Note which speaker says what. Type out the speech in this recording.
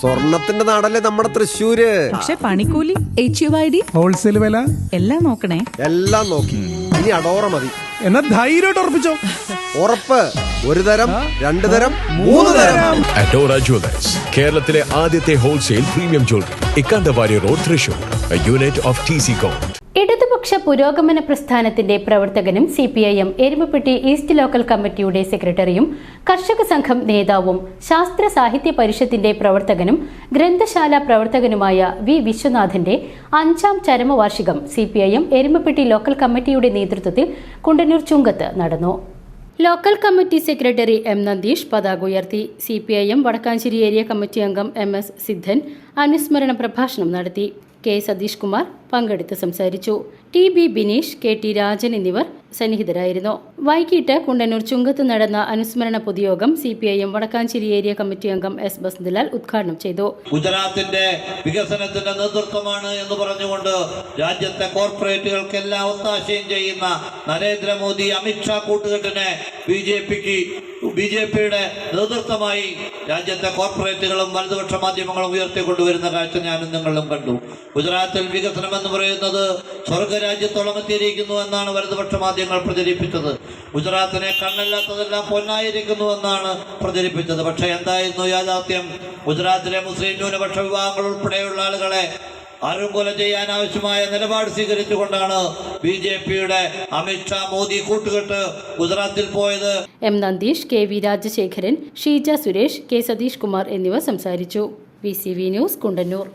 Speaker 1: സ്വർണത്തിന്റെ നാടല്ലേ നമ്മുടെ തൃശ്ശൂര്.
Speaker 2: പക്ഷെ പണിക്കൂലി, HUID,
Speaker 3: ഹോൾസെയിൽ വില
Speaker 2: എല്ലാം നോക്കണേ.
Speaker 1: എല്ലാം നോക്കി. ഇനി അടോറ മതി.
Speaker 3: എന്നാ ധൈര്യമായിട്ട് ഉറപ്പിച്ചോ.
Speaker 1: ഉറപ്പ്. ഒരു തരം, രണ്ടു തരം, മൂന്ന് തരം.
Speaker 4: അഡോറ ജ്വല്ലേഴ്സ്, കേരളത്തിലെ ആദ്യത്തെ wholesale premium jewellery, Ikkanda Warrier road, Thrissur. Unit of TC com.
Speaker 5: ഇടതുപക്ഷ പുരോഗമന പ്രസ്ഥാനത്തിന്റെ പ്രവർത്തകനും CPIM എരുമപ്പെട്ടി ഈസ്റ്റ് ലോക്കൽ കമ്മിറ്റിയുടെ സെക്രട്ടറിയും കർഷക സംഘം നേതാവും ശാസ്ത്ര സാഹിത്യ പരിഷത്തിന്റെ പ്രവർത്തകനും ഗ്രന്ഥശാല പ്രവർത്തകനുമായ വി വിശ്വനാഥന്റെ 5ാം ചരമവാർഷികം CPIM എരുമപ്പെട്ടി ലോക്കൽ കമ്മിറ്റിയുടെ നേതൃത്വത്തിൽ കുണ്ടന്നൂർ ചുങ്കത്ത് നടന്നു. Local committee secretary M Nandeesh പതാക ഉയർത്തി. CPIM വടക്കാഞ്ചേരി ഏരിയ കമ്മിറ്റി അംഗം MS സിദ്ധൻ അനുസ്മരണ പ്രഭാഷണം നടത്തി. K സതീഷ് കുമാർ പങ്കെടുത്ത് സംസാരിച്ചു. TB ബിനീഷ്, KT രാജൻ എന്നിവർ സന്നിഹിതരായിരുന്നു. വൈകിട്ട് കുണ്ടന്നൂർ ചുങ്കത്ത് നടന്ന അനുസ്മരണ പൊതുയോഗം CPIM വടക്കാഞ്ചേരി ഏരിയ കമ്മിറ്റി അംഗം S ബസ്ന്ദലാൽ ഉദ്ഘാടനം ചെയ്തു.
Speaker 6: ഗുജറാത്തിന്റെ വികസനത്തിന്റെ നേതൃത്വമാണ് എന്ന് പറഞ്ഞുകൊണ്ട് രാജ്യത്തെ കോർപ്പറേറ്റുകൾക്കെല്ലാം ഒത്താശയും ചെയ്യുന്ന നരേന്ദ്രമോദി, അമിത്ഷാ കൂട്ടുകെട്ടിനെ BJPയുടെ നേതൃത്വമായി രാജ്യത്തെ കോർപ്പറേറ്റുകളും വലതുപക്ഷ മാധ്യമങ്ങളും ഉയർത്തിക്കൊണ്ടുവരുന്ന കാഴ്ച ഞാനും നിങ്ങളും കണ്ടു. ഗുജറാത്തിൽ വികസനം എന്ന് പറയുന്നത് സ്വർഗരാജ്യത്തോളം എത്തിയിരിക്കുന്നു എന്നാണ് വലതുപക്ഷ മാധ്യമങ്ങൾ പ്രചരിപ്പിച്ചത്. ഗുജറാത്തിനെ കണ്ണല്ലാത്തതെല്ലാം പൊന്നായിരിക്കുന്നു എന്നാണ് പ്രചരിപ്പിച്ചത്. പക്ഷേ എന്തായിരുന്നു യാഥാർത്ഥ്യം? ഗുജറാത്തിലെ മുസ്ലിം ന്യൂനപക്ഷ വിഭാഗങ്ങൾ ഉൾപ്പെടെയുള്ള ആളുകളെ അരുംകൊല ചെയ്യാൻ ആവശ്യമായ നിലപാട് സ്വീകരിച്ചുകൊണ്ടാണ് BJPയുടെ അമിത്ഷാ മോദി കൂട്ടുകെട്ട് ഗുജറാത്തിൽ പോയത്.
Speaker 5: M Nandeesh, KV Rajasekharan, Sheeja Suresh, K Satheesh Kumar എന്നിവർ സംസാരിച്ചു. VCV news, Kundannoor.